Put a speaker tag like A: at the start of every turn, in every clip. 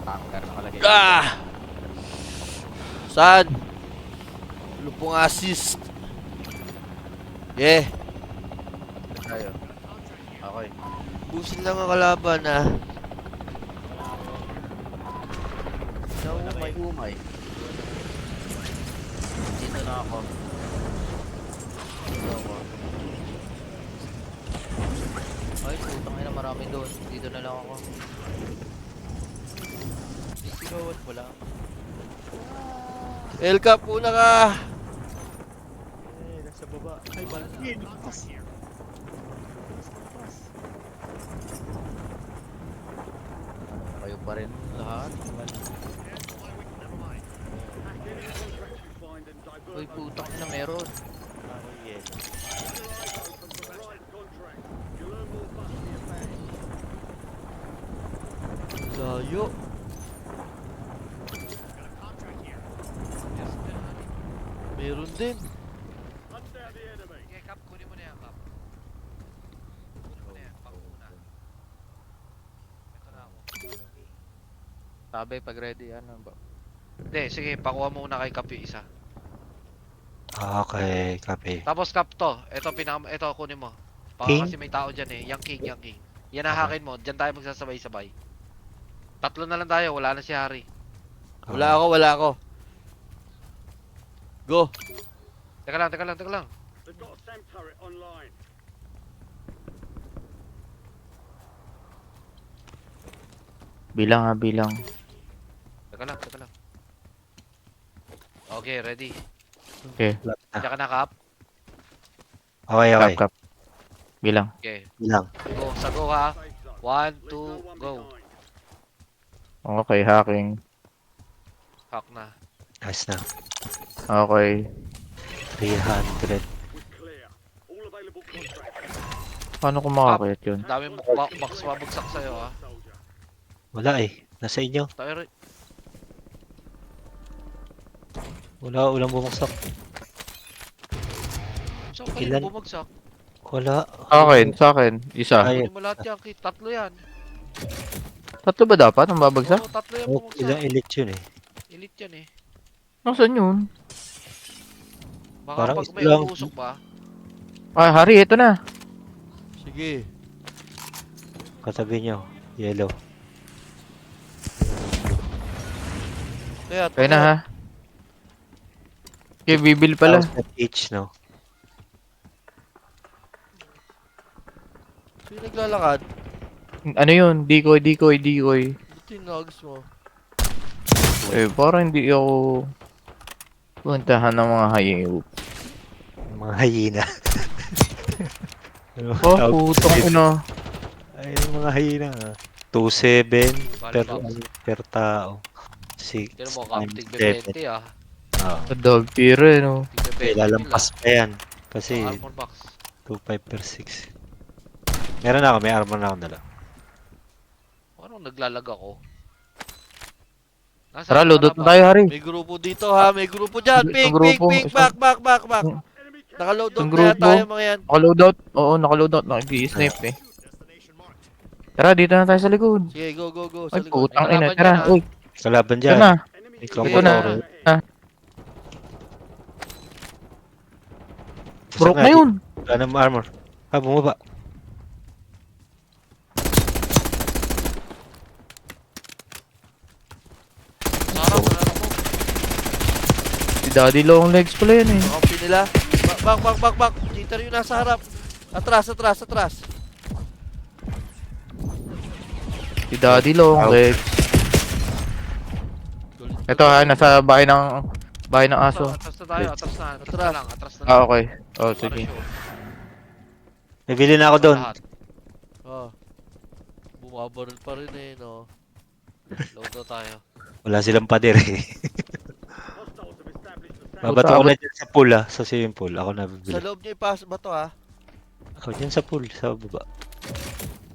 A: Tanker nakalagay.
B: Ah! Saan? Lupong assist. Yeah.
A: Tayo. Okay.
B: Busin lang ang kalaban ah.
A: Umay. Dito na ako. Ay, putang ina, marami doon. Dito na lang ako. Sigawat wala.
B: Elka, puna ka.
A: Nasa baba. Ay, balagin. Kayo pa rin lahat. Uy, putang ina, meron.
B: Layo. Meron din.
C: Okay, Kap, kunin mo na yan, Kap. Kunin mo na yan, pang una. Ito na ako.
A: Sabi, pag ready, ano ba?
C: Hindi, sige, pakuha mo una kay Kap yung isa.
D: Okay, copy.
C: Tapos Kap to, ito kunin mo. Baka
D: King?
C: kasi may tao dyan eh, yung king. Yan hahakin mo, dyan tayo magsasabay-sabay. Tatlo na lang tayo, wala na si Harry.
B: Wala ako. Go.
C: Teka lang.
E: They've got a SAM turret online.
A: Bilang.
C: Teka lang. Okay, ready.
A: Okay,
C: Diyan ka na, Kap.
D: Okay.
A: Kap. Bilang.
C: Okay,
D: Bilang.
C: go. Sa go ha.
E: Safe zone.
C: 1,
E: Leave no
C: 2,
E: one
C: go.
E: behind.
A: Okay, hacking.
C: Hack na.
D: Nice na.
A: Okay.
D: 300.
E: We're clear. All available contracts.
A: Paano ko makakayat yun?
C: Dami box mabagsak sa'yo ha.
E: Soldier.
D: Wala eh. Nasa inyo.
C: Tayo rin.
D: Wala, ulang bumagsak.
C: Saan pa
D: Ilan?
C: yung bumagsak?
D: Wala.
A: Sa akin. Isa.
D: Ay,
C: Kunin mo lahat yan, Kit. Tatlo yan.
A: Tatlo ba dapat ang babagsak?
C: Oo, tatlo yan
D: oh, ilang
C: bumagsak.
D: elite yun eh.
C: Elite yan eh.
A: Nasaan yun?
C: Baka
D: Parang
C: pag
D: isa
C: may
D: lang.
C: utusok ba?
A: Ah, Hari, ito na.
B: Sige.
D: Katabi nyo. Yellow.
B: Kaya
A: Kaya na ha. Okay, bibil pala.
D: 1,000 each, no?
B: Sino naglalakad?
A: Ano yun? Decoy.
B: Ito yung nogs mo.
A: Eh, parang hindi ako puntahan ng mga hayop.
D: Mga hyena.
A: Oh, putong ina.
D: Ay, mga hyena. 2,700
C: Bali
D: per,
C: box.
D: per tao. 6
C: Pero mo, Kap,
D: times
C: tigbe
D: 7.
C: 20 ah.
A: Dog tira, no?
C: Tigbe 20
D: Lalampas pa yan. Kasi
C: Armor box.
D: 2,500 per 6. Meron na ako, may armor na ako dala.
C: Ano naglalag ako? Nasaan
A: Tara,
C: yung
A: loadot na
C: kalaban?
A: tayo, Hari.
B: May grupo dito ha. May grupo dyan.
A: Isang
B: Ping.
A: grupo,
B: Back.
A: Hmm.
E: Enemy
B: Nakaload
A: Isang
B: out na yan
A: grupo.
B: tayo mga yan.
A: Nakaloadout? Oo, nakaloadout. Nag-i-snipe eh. Tara, dito na tayo sa likod.
B: Sige, go. Sa
A: Ay,
B: likod.
A: putang
C: May
A: ina.
C: kalaban
A: Tara,
C: dyan,
A: uy.
D: Kalaban
A: Ito
D: dyan.
A: na.
E: Enemy
D: Ikaw
C: Sige
D: ba
C: na.
D: Toro?
A: Broke na yun.
D: Wala namang armor. Ah, bumaba.
C: Sarap, sarap mo.
A: Si Daddy long legs pala yun eh.
B: Kampi nila. Back. Cheater yung nasa harap. Atras.
A: Si Daddy long legs. Ito ha, nasa bahay ng aso.
C: Atras na tayo, atras na
B: Atras.
C: lang, atras na lang.
A: Ah, okay. Oh,
C: Para
A: sige.
C: sure.
D: Nabili na ako doon.
C: Lahat.
B: Oh. Bumabaril pa rin eh, no?
C: Load na tayo.
D: Wala silang pader eh.
E: hostiles have established the SAM.
D: Babato ko na dyan sa pool ah. Sa swimming pool. Ako na
B: Sa
D: bibili.
B: loob niyo ipasok ba to ha?
D: Ako dyan sa pool. Sa baba.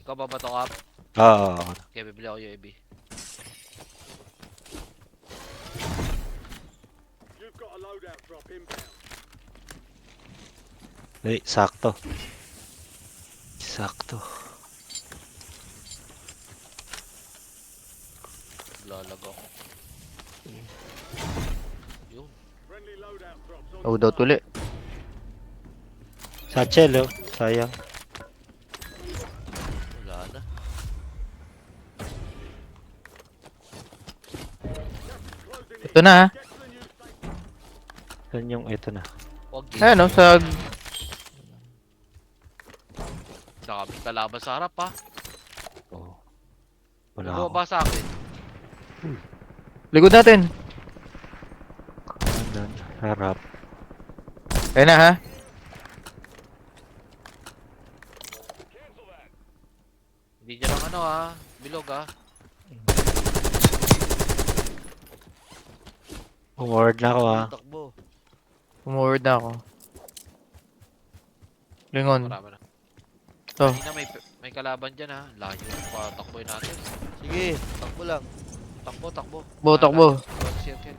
C: Ikaw ba to, Kap?
D: Ah, ako na.
C: Okay, bibili ako UAV.
E: You've got a loadout drop inbound.
D: Ay, sakto. Sakto.
B: Lalagaw. Yun.
E: Friendly loadout drops on
A: Loadout uli.
D: Satchel, oh. Sayang.
B: Wala na.
A: Ito na ha.
D: Yan yung ito na.
B: Huwag
A: Ayan o, sa...
C: Dami kalaban sa harap, ha?
D: Oh. Wala
C: Ano
D: ako.
C: ba sa akin?
A: Likod natin.
D: Kanan, harap.
A: Ayan na ha.
C: Hindi niya lang ano, ha? Bilog, ha?
D: Umord na ako, ha.
B: Takbo.
A: Umorward na ako. Lingon.
C: Marami na.
A: Ito.
C: Kanina may kalaban dyan, ha? Layo. Patakboy natin.
B: Sige, takbo lang.
C: Takbo, takbo.
A: Takbo.
C: Circle.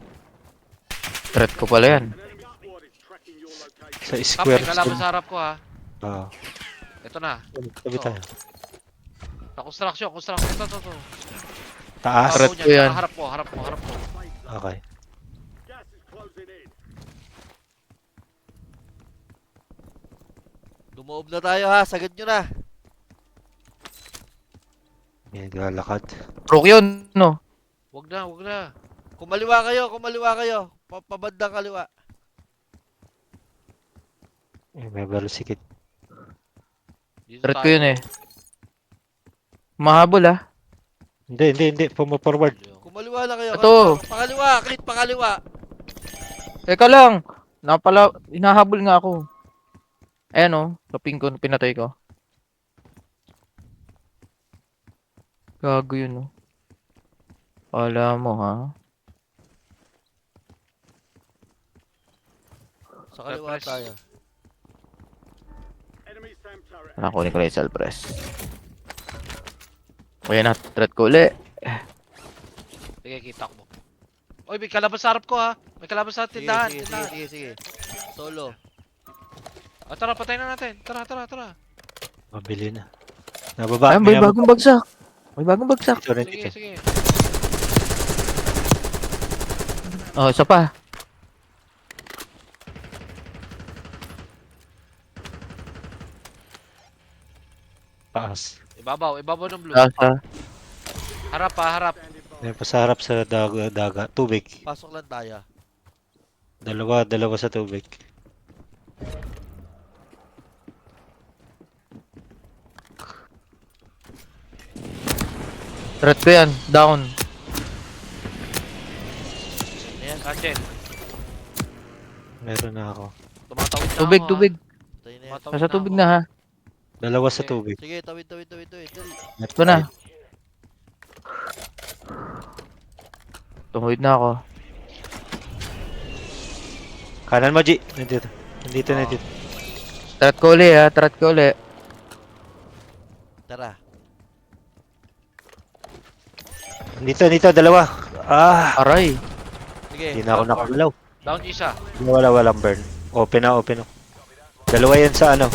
A: Threat ko pala yan.
E: An enemy squad is tracking your location.
D: Sa
C: Kap,
D: square.
C: may kalaban sa harap ko, ha?
D: Ah.
C: Ito na.
D: Tabi tayo.
C: Sa construction. Ito.
D: Taas.
A: Threat ko yan.
C: Harap ko.
D: Okay.
E: Gas is closing in.
B: Dumoob na tayo ha, sagad nyo na.
D: Yan, lalakad.
A: Broke yun, no?
C: Wag na.
B: Kumaliwa kayo. Pabandang kaliwa.
D: May balusikit.
C: Dito
A: Threat ko
C: tayo.
A: yun eh. Mahabol ha.
D: Hindi. Forward.
B: Kumaliwa na kayo.
A: Ito.
B: Pakaliwa, Kit, pakaliwa.
A: Teka lang. Hinahabol nga ako. Ayan o. Kaping ko, pinatay ko. Gago yun o. Kala mo ha.
B: Sa kaliwa
C: Press.
B: tayo.
E: Enemy SAM turret.
A: Nakunin ko na yung cell press. Ayan na. Threat ko uli.
C: Sige, kita ko. Oy, may kalaban sa harap ko, ha? May kalaban sa tindahan.
B: Sige. Solo.
C: Ah, tara, patay na natin. Tara.
D: Mabili na. Nababa.
A: Ayan, may bagong bagsak. May bagong bagsak.
D: Dito rin
C: Sige,
D: dito.
C: sige.
A: Oh, isa pa.
D: Taas.
C: Ibabaw ng blue.
A: Nasa.
C: Harap, ha, harap.
E: Standing by.
D: May pasarap sa daga. Tubig.
B: Pasok lang tayo.
D: Dalawa sa tubig.
A: Threat ko yan. Down.
B: Ayan,
C: Satchel.
D: Meron na ako.
C: Tumatawid na
A: Tubig,
C: ako, ha?
A: tubig.
B: tayo na yan.
C: Tumatawid
A: Nasa tubig
C: ako.
A: na ha.
D: Dalawa sa
C: Okay.
D: tubig.
B: Sige, tawid. Dali.
A: Ito na. Tumuhid na ako.
D: Kanan mo, G. Nandito.
A: Threat ko uli ha. Threat ko uli.
B: Tara.
D: Nandito, dalawa. Ah!
A: Aray.
B: Sige.
D: Hindi na ako nakagalaw.
C: Down isa.
D: Walang burn. Open na. Dalawa yan sa ano.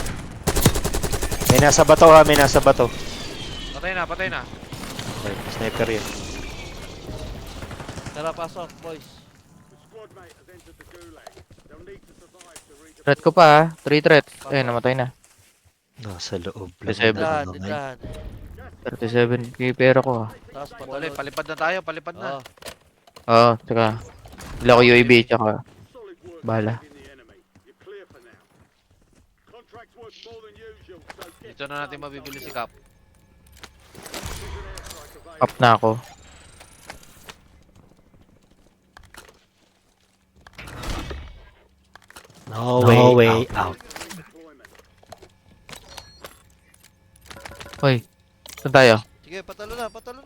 D: May nasa bato ha,
C: Patay na.
D: Okay, sniper yan.
B: Tara, pasok, boys.
E: The squad mate has entered the gulag. They'll need to survive to redeploy.
A: Threat ko pa ha. 3 threats. Ayun, namatay na.
D: Nasa loob lang.
A: Seven.
B: Tindahan.
A: 37k pera ko ha.
B: Tapos
C: Uli,
B: patalon.
C: palipad na tayo. Palipad na.
B: Oh,
A: Oo, tsaka. Wala ko UAV tsaka.
E: Solid work
A: Bala.
E: in the enemy. You're clear for now. Contract's worth more than usual, so get
C: Dito na natin mabibili si Cap.
A: Up na ako.
D: No way out.
E: deployment.
A: Hoy. Saan tayo?
B: sige, patalo na.
A: Patalo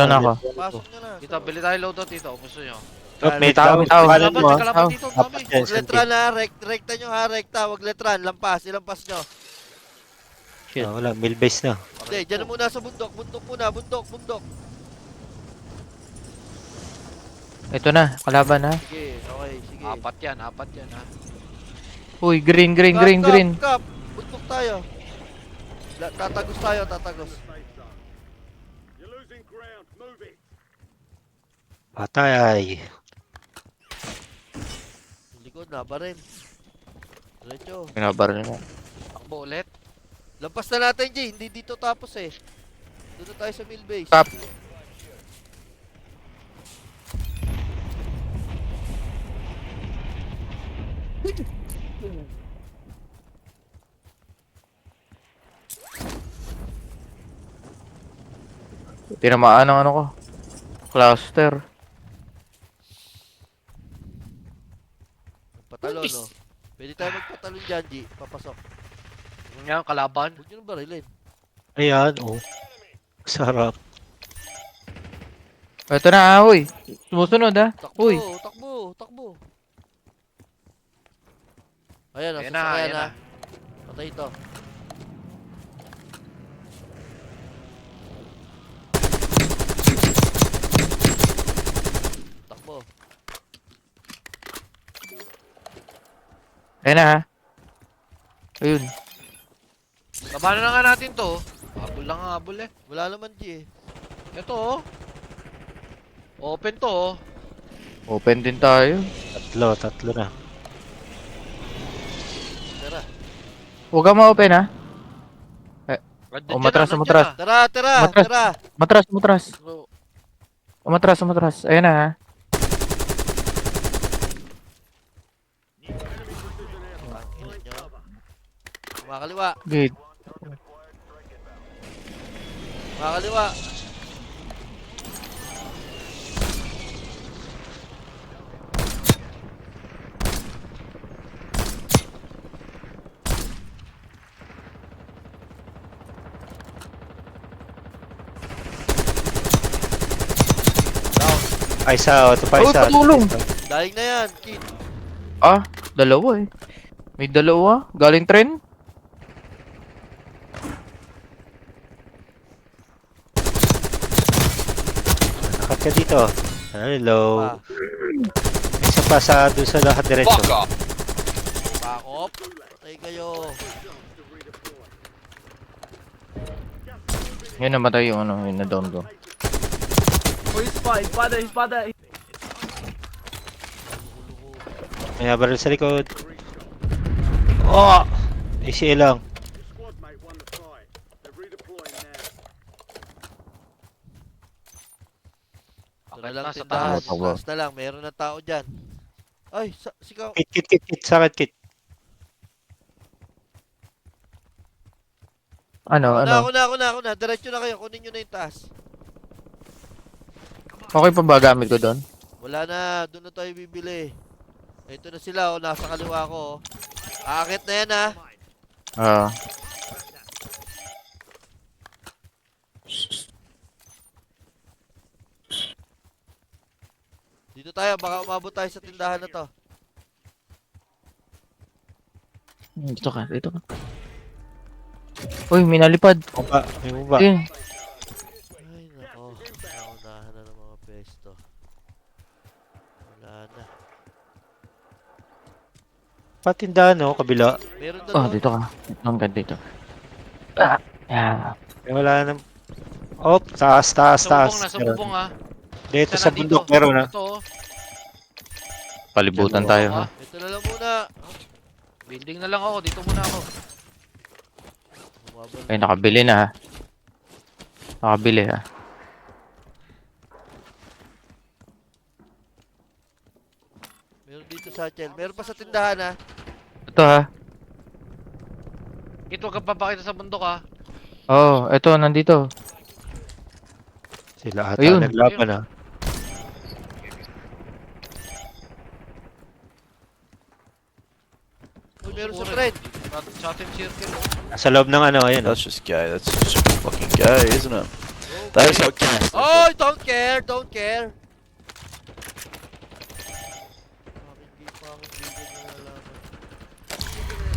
A: na ako.
B: Pasok nyo na.
C: Dito, bili tayo loadout dito. Kung gusto nyo.
D: Oh, may
A: tao,
D: tao.
A: may tao.
D: Kanan
C: Kalaban,
D: mo,
C: may
D: ah.
C: kalaban
A: Oh.
C: dito. Ang dami.
D: Yes,
B: Huwag letran ha. Rekta nyo ha. Huwag letran. Ilampas nyo.
A: Shit.
D: Ah, wala, mill base na.
B: Hindi, dyan muna sa bundok. Bundok.
A: Ito na. Kalaban ha.
B: Sige, okay, sige.
C: Apat yan, ha.
A: Uy, green.
B: Kap. Bundok tayo. Tatagos tayo.
E: Safe zone. You're losing ground. Move it.
D: Patay.
B: Yung likod, nabaril. Diretso.
A: Binabaril mo.
C: Takbo ulit.
B: Lampas na natin, G. Hindi dito tapos eh. Doon na tayo sa mill base.
A: Top. Tinamaan ang ano ko. Cluster.
B: Magpatalo, no? Pwede tayo magpatalon dyan, G. Papasok.
C: Yun nga, kalaban.
B: Huwag nyo nang barilin.
D: Ayan, oh. Sarap.
A: Ito na, uy. Sumusunod, ha?
B: Takbo,
A: Uy.
B: takbo, takbo. Ayan,
C: Ayan
B: nasa
C: na,
B: sasakyan
C: ayan
B: na.
C: na.
B: Patay ito. Takbo.
A: Ayan na, ha? Ayun.
C: Labanan na nga natin to. Habol lang nga, habol eh.
B: Wala naman, G eh.
C: Ito oh. Open to oh.
A: Open din tayo.
D: Tatlo na.
B: Tara.
A: Huwag ka ma-open, ha?
C: Nandiyan
A: Oh, matras,
C: na, nandiyan
A: matras.
C: na.
B: Tara, tara,
A: Matras.
B: tara.
A: Matras, matras.
B: Bro,
A: Matras, matras. Ayan na, ha?
B: pangilin nyo. Kumakaliwa,
A: Good.
B: kumakaliwa.
D: Ay, isa. Ito pa
A: Oh,
D: isa.
A: patulong.
B: Daing na yan, kid.
A: Ah, dalawa, eh. May dalawa. Galing tren.
D: Nakat ka dito. Hello.
B: Pa.
D: Isa pa sa doon sa lahat diretso.
B: Pakop. Patay kayo.
A: Yan namatay yung ano, yung na-down ko.
D: May baril sa likod. Oh! ACA lang.
E: Your squad mate won the fight. They're redeploying now.
B: Ito na
C: Akit
B: lang
C: na sa
B: tindahan.
C: taas.
A: Takbo.
B: Taas na lang, meron na tao dyan. Ay, sikaw.
D: Kit. Sakit kit.
A: Ano, ano?
B: Ako na. Diretso na kayo. Kunin nyo na yung taas.
A: Okay pa ba gamit ko doon?
B: Wala na. Doon na tayo bibili. Ito na sila, oh. Nasa kaliwa ko, oh. Aakit na yan, ha.
A: Ah.
B: Dito tayo. Baka umabot tayo sa tindahan na to.
A: Dito ka, dito ka. Uy, may nalipad.
D: Bumba. May bumba.
A: Ayun.
B: Ay, nako. Naunahan na ng mga pesto. Wala na.
D: Patindahan, no? Kabila.
B: Meron doon,
A: Oh,
B: oh.
A: dito ka. Doon ka dito. Ah, yeah.
D: May wala na. Oh, taas.
C: Sa bubong ah.
D: Dito
C: Isa
D: sa
C: na
D: bundok
C: dito.
D: meron na.
C: Ito oh.
A: Palibutan tayo, ha?
B: Ito na lang muna.
C: Building na lang ako. Dito muna ako.
B: Bumabal.
A: Ay, nakabili na, ha? Nakabili, ha?
B: Meron dito sa Chel. Meron pa sa tindahan, ha.
A: Ito, ha?
C: Ito ka papakita sa bundok ah.
A: Oh, ito, nandito.
D: Sila ata
A: Ayun.
D: naglaban, ha?
B: Uy, meron sa friend.
C: Sa ating circle oh.
D: Sa loob ng ano, ayun.
F: That's just gay. That's just fucking gay, isn't it? That is so gay.
B: Oh, don't care. Don't care. Hindi pa ako video na nalaman.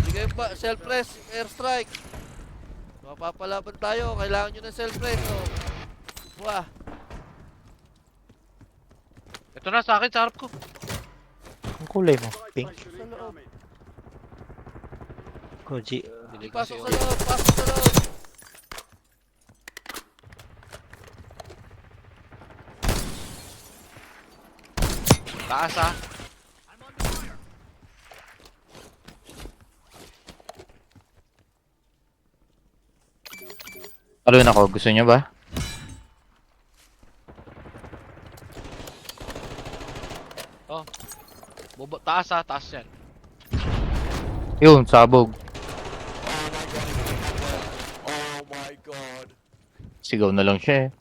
B: Bigay ba? Self-press. Airstrike. Mapapalaban tayo. Kailangan nyo ng self-press. Oh. Wah.
C: Ito na sa akin, sa harap ko.
D: Ang kulay mo. Pink.
E: Station incoming.
D: Koji.
B: Pasok sa loob. Pasok sa loob.
C: Taas ha.
A: Talon ako. Gusto nyo ba?
C: Taas ha, taas yan.
A: Yun, sabog.
B: Oh my God.
A: Sigaw na lang siya eh.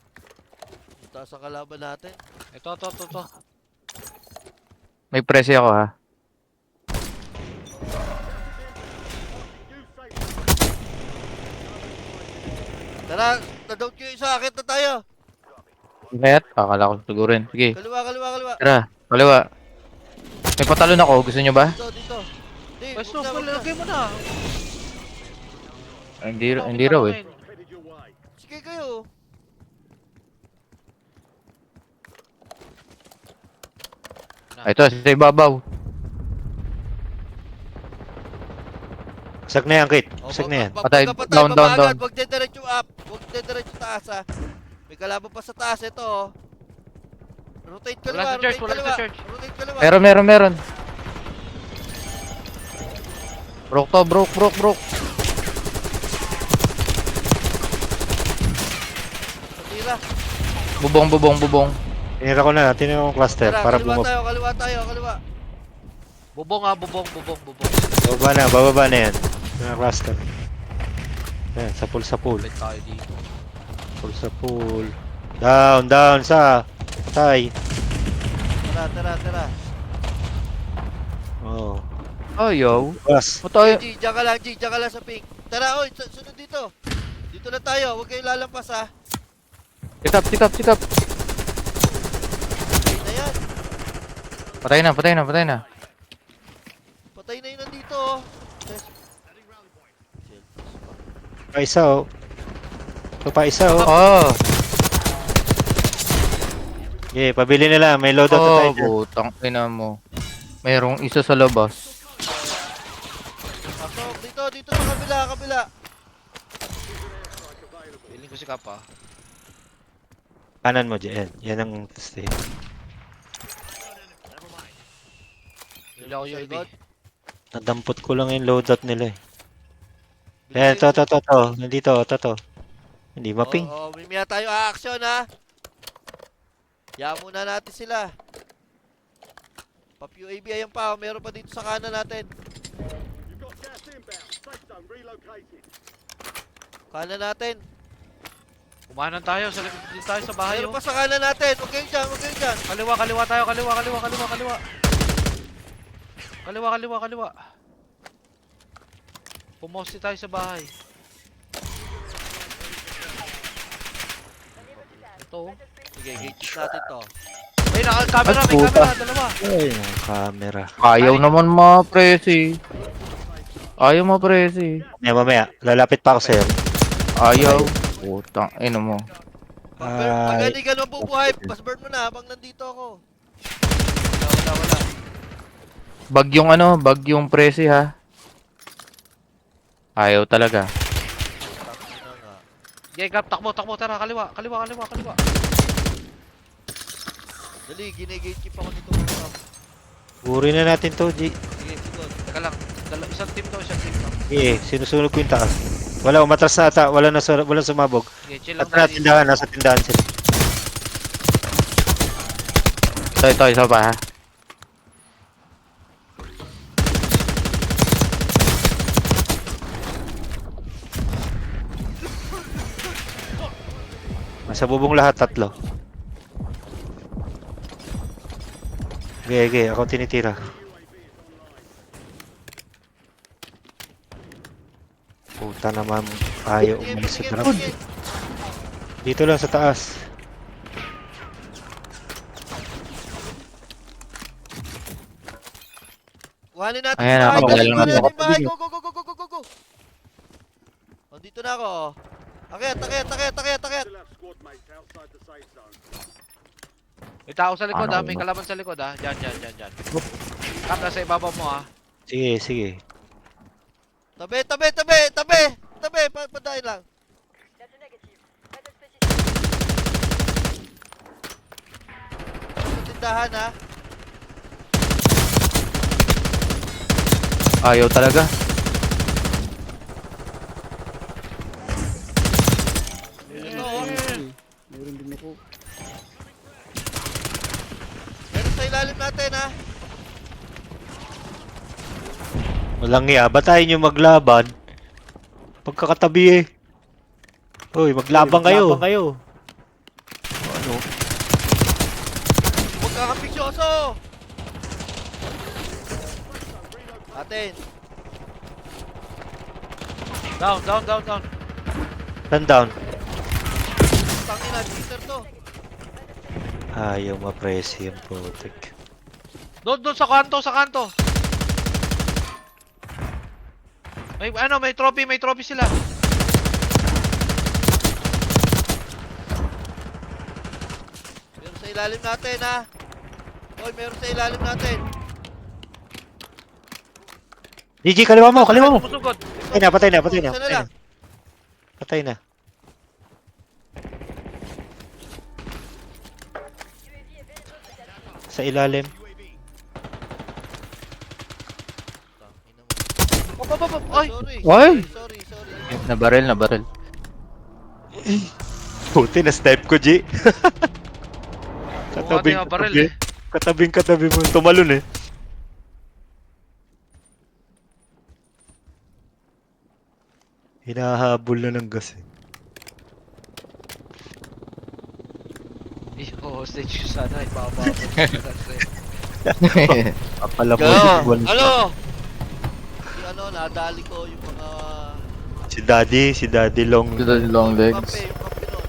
B: Taas ang kalaban natin.
C: Ito.
A: May presi ako ha.
E: You say
B: Tara, na-down ko yung isa. Akit na tayo.
A: Net? Akala ko sigurin. Sige.
B: Kaliwa.
A: Tara. Kaliwa. May patalon ako. Gusto nyo ba?
B: Dito. Di,
C: Pwesto,
B: wag na.
C: lagay mo na.
A: Hindi raw eh.
E: headed your way.
B: Sige kayo.
A: Ito, sa ibabaw.
D: Basag na yan, Kit. Basag na yan.
A: Patay,
B: Patay,
A: down, down,
B: agad.
A: down.
B: Huwag diretso up. Huwag diretso taas ha. May kalaban pa sa taas. Ito oh. Rotate kaliwa,
C: Wala sa church, wala sa
B: kaliwa.
C: church.
B: Rotate kaliwa.
A: Meron. Broke to, broke.
B: Tira.
A: Bubong.
D: Tinira ko na. Tinira ko yung cluster
B: Tara,
D: para
B: kaliwa
D: bumaba.
B: tayo, kaliwa.
C: Bubong ha, bubong.
D: Bababa na yan. Tinira cluster. Ayan, sa pool.
C: Ulit tayo dito.
D: Sa pool. Down, sa. Patay.
B: Tara.
D: Oh.
A: Ayaw.
D: Bas.
A: Patay.
B: G, diyan ka lang sa pink. Tara, oy, sunod dito. Dito lang tayo, huwag kayong lalampas ha.
A: Sikap.
B: Okay na yan.
A: Patay na.
B: Patay na yun nandito oh.
D: Pa isa, oh. Ito pa isa, oh.
A: Oh.
D: Okay, pabili nila. May loadout na tayo
A: Oh,
D: dyan.
A: putang ina mo. Mayroong isa sa labas.
B: Pasok, dito sa kabila.
C: Piling ko si Kap ha.
D: Kanan mo dyan. Yan ang stay.
C: Hindi ako yung
B: God.
D: Nadampot ko lang yung loadout nila eh. Ayan, to. Nandito, to. Hindi maping.
B: Oo, mimaya tayo action ha. Kaya muna natin sila. Pop UAV ayan pa, meron pa dito sa kanan natin.
E: You've got gas inbound. Safe zone relocated.
B: Kanan natin.
C: Kumanan tayo, sa likod din tayo sa bahay
B: Meron
C: oh.
B: pa sa kanan natin. Huwag kayong dyan.
C: Kaliwa tayo, kaliwa. Pumosti tayo sa bahay. Ito oh.
B: Sige, gauge natin to.
C: Ay, naka-camera, may
A: puta.
C: camera, dalawa.
D: Ay, ang camera.
A: Ayaw naman ma-presi. Ayaw ma-presi.
D: Mamaya. Lalapit pa ako sa'yo.
A: Ayaw. Putang ina mo.
B: Pag
D: Ay.
B: hindi ka naman bubuhay, pass-burn mo na habang nandito ako. Wala.
A: Bagyong presi ha. Ayaw talaga.
C: Okay, Kap, takbo, tara, kaliwa.
B: Dali, ginigate pa ako dito mga.
D: Puri na natin to, G.
B: Sige, sigod.
C: Teka lang, isang team to.
D: Eh, sinusunod ko yung taas. Wala, umatras na ata. Walang sumabog.
C: Okay, chill lang
D: At na tindahan, nasa tindahan sila.
A: Ito, isa pa ha.
D: Nasa bubong lahat, 3. Okay, ako tinitira. Puta naman, ayaw umalis sa drop. Dito lang sa taas.
B: Kuhanin natin
A: Ayan,
B: yung bahay.
A: ako,
B: Dali,
A: wala
B: kuhanin
A: lang
B: natin yung bahay.
A: ako.
B: Go. Oh, dito na ako. Oh. Akit.
E: Still have squad mates outside the safe zone.
C: May tao sa likod
A: Ano,
C: may
A: ano?
C: kalaban sa likod Diyan. Kap, nasa ibabaw mo
D: Sige.
B: Tabi. Padahin lang. Sa tindahan ha.
A: Ayaw talaga.
B: Ito, oh.
G: Meron din ako.
B: Meron sa ilalim natin, ha?
D: Walang iya. Batayin nyo maglaban. Pagkakatabi eh. Uy, maglabang kayo. Ano?
B: Huwag kang ambisyoso! Atin.
C: Down, down, down, down.
D: Stand down.
B: Tangina, cheater to.
D: Ayaw ma-press yung putik.
C: Doon, sa kanto, sa kanto. May trophy sila.
B: Meron sa ilalim natin, ha? Hoy, meron sa ilalim natin.
D: GG, kaliwa mo.
C: Sumusugod.
D: Patay na.
B: Isa na lang.
D: Patay na. Sa ilalim.
B: Tangina mo.
C: Ay!
B: Sorry.
A: Ay!
B: Sorry.
A: Nabaril.
D: Puti na snipe ko, G.
C: Bumati nga baril eh.
D: Katabing mo. Tumalon eh. Hinahabol na ng gas eh.
C: Hostage ko sana. Ibaba ko.
D: Apala mo.
B: Ano? Nadali ko yung mga...
D: Si Daddy Long.
A: Long legs.
B: Kampe, yung kampe nun.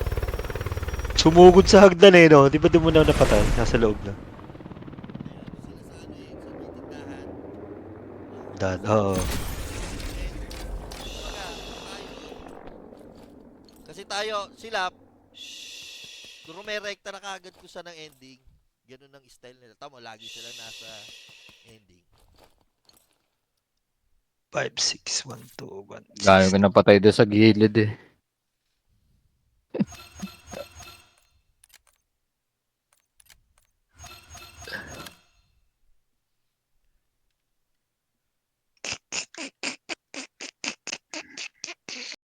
D: Sumugod sa hagdan eh, no? Di ba di mo na napatay? Nasa loob na. Dad, oo.
B: Kasi tayo, sila, kung may rekta na kagad ko sa ng ending, ganun ang style nila. Tama, lagi sila nasa ending.
D: 5, 6, 1, 2, 1.
A: Dami ko napatay doon sa gilid eh.